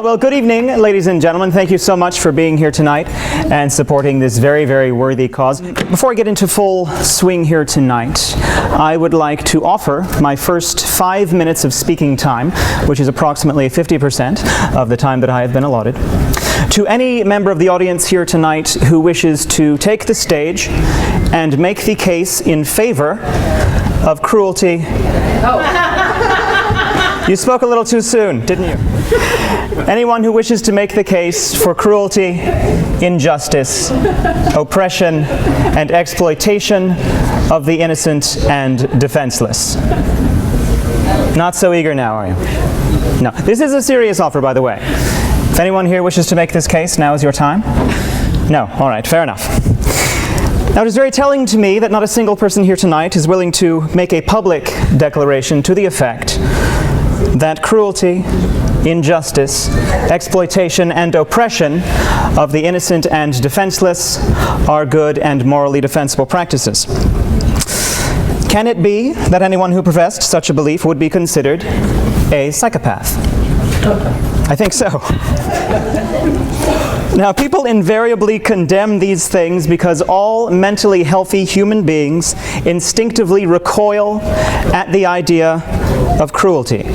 Well, good evening, ladies and gentlemen. Thank you so much for being here tonight and supporting this very, very worthy cause. Before I get into full swing here tonight, I would like to offer my first 5 minutes of speaking time, which is approximately 50% of the time that I have been allotted, to any member of the audience here tonight who wishes to take the stage and make the case in favor of cruelty. You spoke a little too soon, didn't you? Anyone who wishes to make the case for cruelty, injustice, oppression, and exploitation of the innocent and defenseless. Not so eager now, are you? No. This is a serious offer, by the way. If anyone here wishes to make this case, now is your time. No. All right, fair enough. Now, it is very telling to me that not a single person here tonight is willing to make a public declaration to the effect that cruelty, injustice, exploitation, and oppression of the innocent and defenseless are good and morally defensible practices. Can it be that anyone who professed such a belief would be considered a psychopath? I think so. Now, people invariably condemn these things because all mentally healthy human beings instinctively recoil at the idea of cruelty.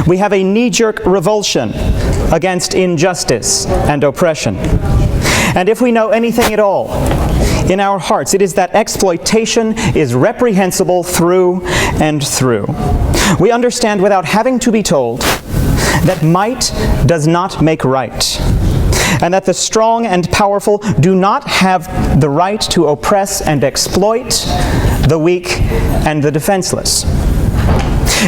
We have a knee-jerk revulsion against injustice and oppression. And if we know anything at all in our hearts, it is that exploitation is reprehensible through and through. We understand without having to be told that might does not make right, and that the strong and powerful do not have the right to oppress and exploit the weak and the defenseless.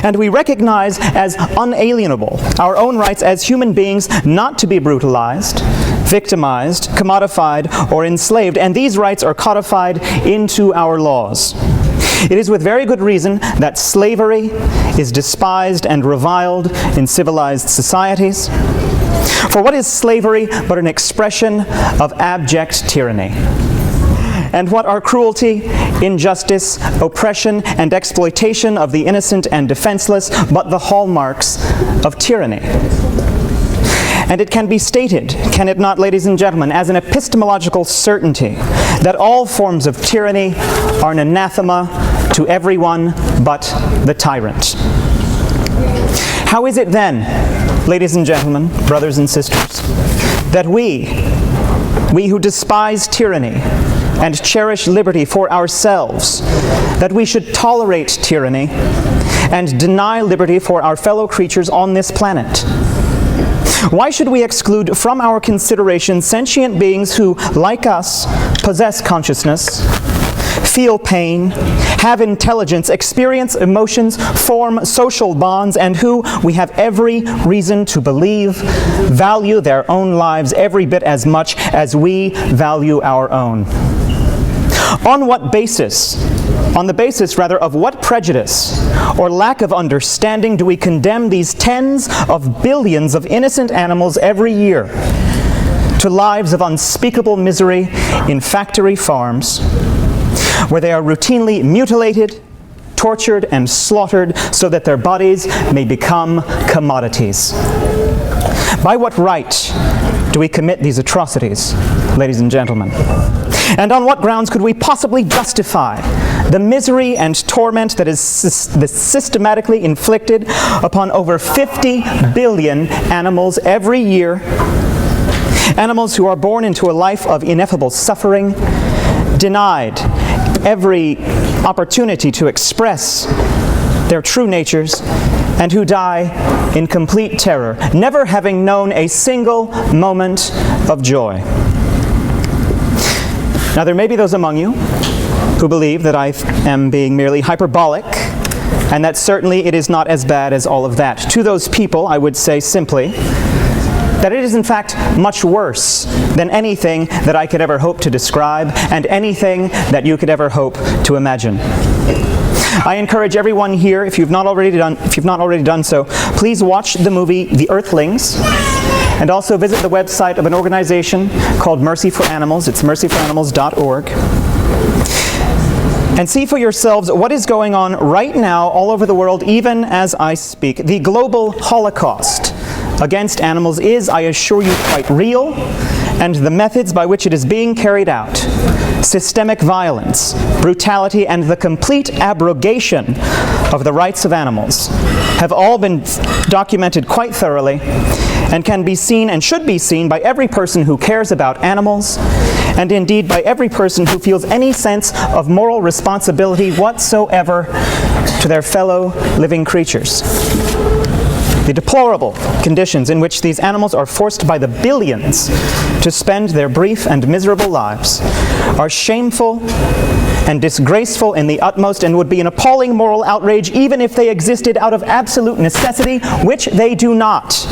And we recognize as unalienable our own rights as human beings not to be brutalized, victimized, commodified, or enslaved, and these rights are codified into our laws. It is with very good reason that slavery is despised and reviled in civilized societies. For what is slavery but an expression of abject tyranny? And what are cruelty, injustice, oppression, and exploitation of the innocent and defenseless but the hallmarks of tyranny? And it can be stated, can it not, ladies and gentlemen, as an epistemological certainty that all forms of tyranny are an anathema to everyone but the tyrant. How is it then, ladies and gentlemen, brothers and sisters, that we who despise tyranny and cherish liberty for ourselves, that we should tolerate tyranny and deny liberty for our fellow creatures on this planet? Why should we exclude from our consideration sentient beings who, like us, possess consciousness, feel pain, have intelligence, experience emotions, form social bonds, and who, we have every reason to believe, value their own lives every bit as much as we value our own? On what basis? On the basis, rather, of what prejudice or lack of understanding do we condemn these tens of billions of innocent animals every year to lives of unspeakable misery in factory farms, where they are routinely mutilated, tortured, and slaughtered so that their bodies may become commodities? By what right do we commit these atrocities, ladies and gentlemen? And on what grounds could we possibly justify the misery and torment that is systematically inflicted upon over 50 billion animals every year? Animals who are born into a life of ineffable suffering, denied every opportunity to express their true natures, and who die in complete terror, never having known a single moment of joy. Now, there may be those among you who believe that I am being merely hyperbolic, and that certainly it is not as bad as all of that. To those people, I would say simply that it is in fact much worse than anything that I could ever hope to describe, and anything that you could ever hope to imagine. I encourage everyone here, if you've not already done so, please watch the movie The Earthlings, and also visit the website of an organization called Mercy for Animals. It's mercyforanimals.org. And see for yourselves what is going on right now all over the world, even as I speak. The global Holocaust against animals is, I assure you, quite real, and the methods by which it is being carried out, systemic violence, brutality, and the complete abrogation of the rights of animals, have all been documented quite thoroughly and can be seen and should be seen by every person who cares about animals, and indeed by every person who feels any sense of moral responsibility whatsoever to their fellow living creatures. The deplorable conditions in which these animals are forced by the billions to spend their brief and miserable lives are shameful and disgraceful in the utmost, and would be an appalling moral outrage even if they existed out of absolute necessity, which they do not.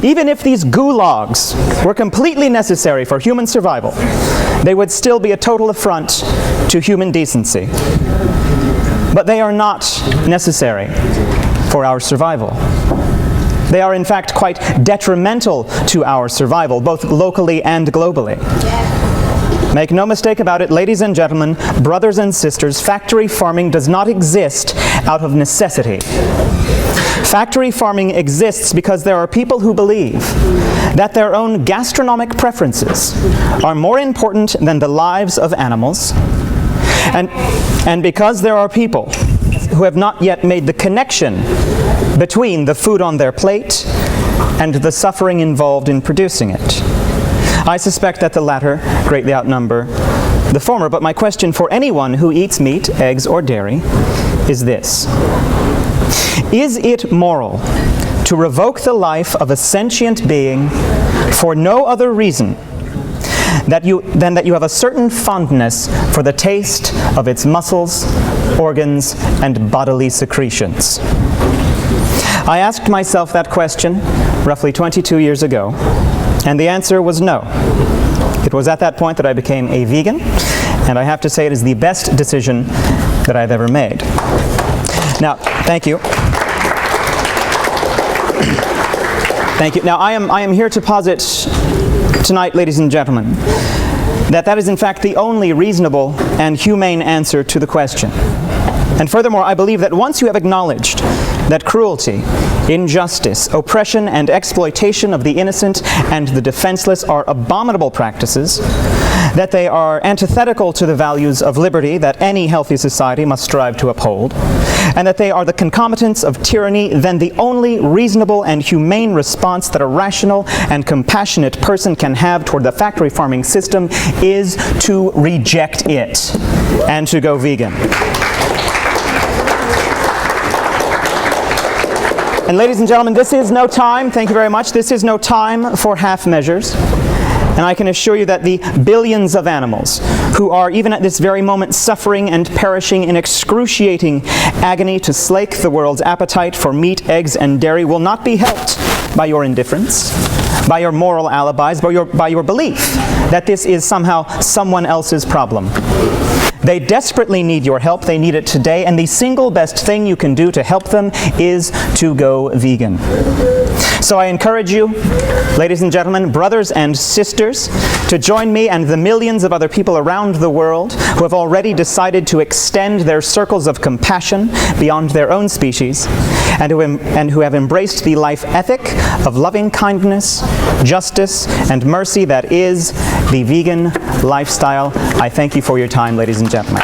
Even if these gulags were completely necessary for human survival, they would still be a total affront to human decency. But they are not necessary for our survival. They are in fact quite detrimental to our survival, both locally and globally. Make no mistake about it, ladies and gentlemen, brothers and sisters, factory farming does not exist out of necessity. Factory farming exists because there are people who believe that their own gastronomic preferences are more important than the lives of animals, and because there are people who have not yet made the connection between the food on their plate and the suffering involved in producing it. I suspect that the latter greatly outnumber the former, but my question for anyone who eats meat, eggs, or dairy is this: is it moral to revoke the life of a sentient being for no other reason than that you have a certain fondness for the taste of its muscles, organs, and bodily secretions? I asked myself that question roughly 22 years ago, and the answer was no. It was at that point that I became a vegan, and I have to say it is the best decision that I've ever made. Now, thank you. Thank you. Now, I am here to posit tonight, ladies and gentlemen, that is in fact the only reasonable and humane answer to the question. And furthermore, I believe that once you have acknowledged that cruelty, injustice, oppression, and exploitation of the innocent and the defenseless are abominable practices, that they are antithetical to the values of liberty that any healthy society must strive to uphold, and that they are the concomitants of tyranny, then the only reasonable and humane response that a rational and compassionate person can have toward the factory farming system is to reject it and to go vegan. And ladies and gentlemen, this is no time, thank you very much, this is no time for half measures. And I can assure you that the billions of animals who are even at this very moment suffering and perishing in excruciating agony to slake the world's appetite for meat, eggs, and dairy will not be helped by your indifference, by your moral alibis, by your belief that this is somehow someone else's problem. They desperately need your help, they need it today, and the single best thing you can do to help them is to go vegan. So I encourage you, ladies and gentlemen, brothers and sisters, to join me and the millions of other people around the world who have already decided to extend their circles of compassion beyond their own species, and who have embraced the life ethic of loving kindness, justice, and mercy that is the vegan lifestyle. I thank you for your time, ladies and gentlemen.